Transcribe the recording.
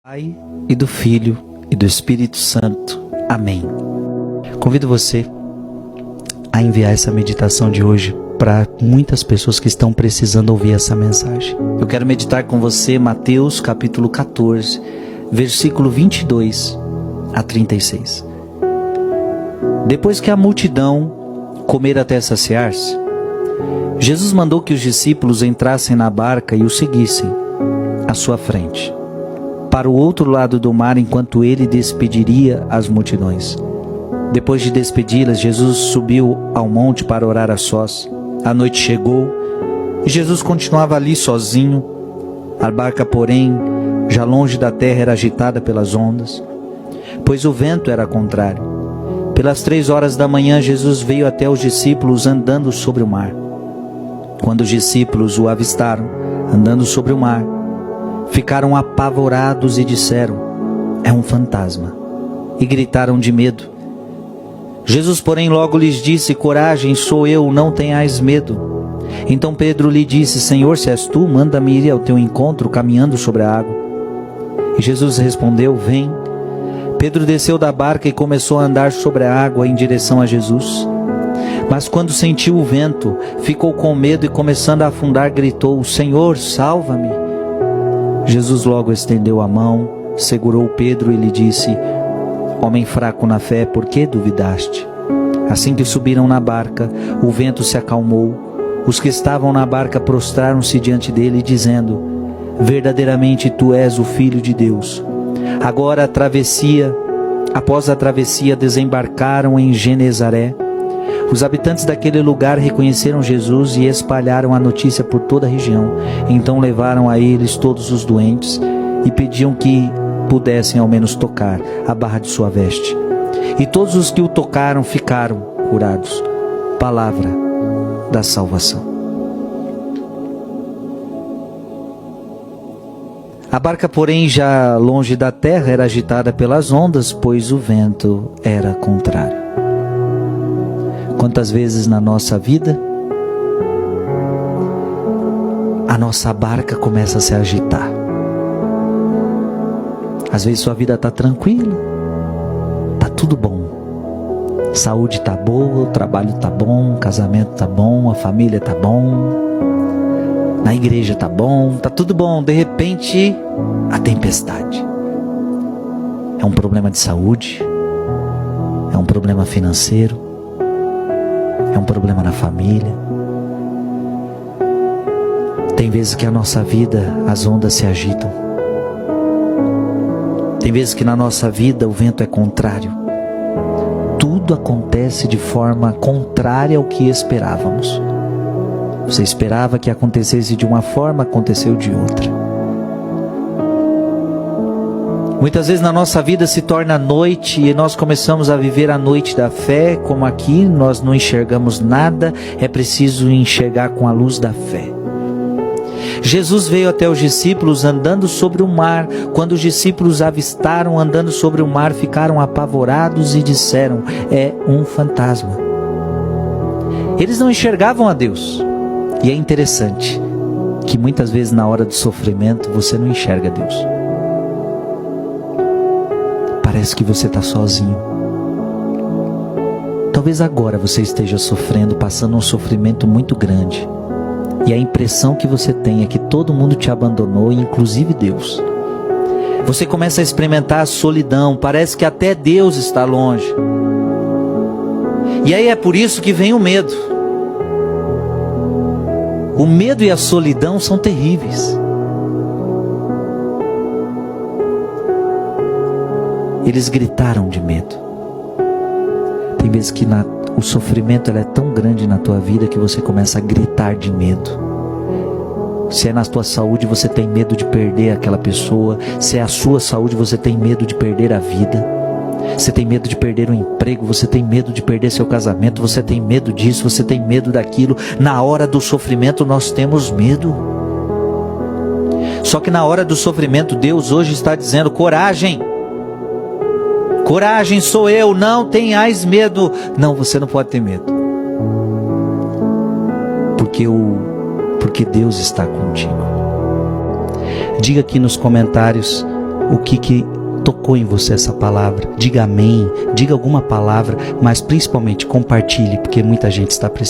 Pai, e do Filho, e do Espírito Santo. Amém. Convido você a enviar essa meditação de hoje para muitas pessoas que estão precisando ouvir essa mensagem. Eu quero meditar com você Mateus capítulo 14, versículo 22 a 36. Depois que a multidão comer até saciar-se, Jesus mandou que os discípulos entrassem na barca e o seguissem à sua frente, para o outro lado do mar, enquanto ele despediria as multidões. Depois de despedi-las, Jesus subiu ao monte para orar a sós. A noite chegou e Jesus continuava ali sozinho. A barca, porém, já longe da terra, era agitada pelas ondas, pois o vento era contrário. Pelas 3 horas da manhã, Jesus veio até os discípulos andando sobre o mar. Quando os discípulos o avistaram andando sobre o mar, ficaram apavorados e disseram: "É um fantasma", e gritaram de medo. Jesus, porém, logo lhes disse: "Coragem, sou eu, não tenhais medo." Então Pedro lhe disse: "Senhor, se és tu, manda-me ir ao teu encontro caminhando sobre a água." E Jesus respondeu: "Vem." Pedro desceu da barca e começou a andar sobre a água em direção a Jesus. Mas quando sentiu o vento, ficou com medo e, começando a afundar, gritou: "Senhor, salva-me." Jesus logo estendeu a mão, segurou Pedro e lhe disse: "Homem fraco na fé, por que duvidaste?" Assim que subiram na barca, o vento se acalmou. Os que estavam na barca prostraram-se diante dele, dizendo: "Verdadeiramente tu és o Filho de Deus." Após a travessia, desembarcaram em Genezaré. Os habitantes daquele lugar reconheceram Jesus e espalharam a notícia por toda a região. Então levaram a eles todos os doentes e pediam que pudessem ao menos tocar a barra de sua veste. E todos os que o tocaram ficaram curados. Palavra da salvação. A barca, porém, já longe da terra, era agitada pelas ondas, pois o vento era contrário. Quantas vezes na nossa vida a nossa barca começa a se agitar? Às vezes sua vida está tranquila, está tudo bom, saúde está boa, o trabalho está bom, o casamento está bom, a família está bom, na igreja está bom, está tudo bom. De repente, a tempestade. É um problema de saúde, é um problema financeiro, é um problema na família. Tem vezes que a nossa vida, as ondas se agitam. Tem vezes que na nossa vida o vento é contrário. Tudo acontece de forma contrária ao que esperávamos. Você esperava que acontecesse de uma forma, aconteceu de outra. Muitas vezes na nossa vida se torna noite e nós começamos a viver a noite da fé, como aqui nós não enxergamos nada, é preciso enxergar com a luz da fé. Jesus veio até os discípulos andando sobre o mar. Quando os discípulos avistaram andando sobre o mar, ficaram apavorados e disseram: "É um fantasma." Eles não enxergavam a Deus. E é interessante que muitas vezes na hora do sofrimento você não enxerga Deus. Parece que você está sozinho. Talvez agora você esteja sofrendo, passando um sofrimento muito grande. E a impressão que você tem é que todo mundo te abandonou, inclusive Deus. Você começa a experimentar a solidão, parece que até Deus está longe. E aí é por isso que vem o medo. O medo e a solidão são terríveis. Eles gritaram de medo. Tem vezes que o sofrimento é tão grande na tua vida que você começa a gritar de medo. Se é na tua saúde, você tem medo de perder aquela pessoa. Se é a sua saúde, você tem medo de perder a vida. Você tem medo de perder o emprego, você tem medo de perder seu casamento, você tem medo disso, você tem medo daquilo. Na hora do sofrimento nós temos medo. Só que na hora do sofrimento Deus hoje está dizendo: coragem. Coragem, sou eu, não tenhais medo. Não, você não pode ter medo. Porque Deus está contigo. Diga aqui nos comentários o que tocou em você essa palavra. Diga amém, diga alguma palavra, mas principalmente compartilhe, porque muita gente está precisando.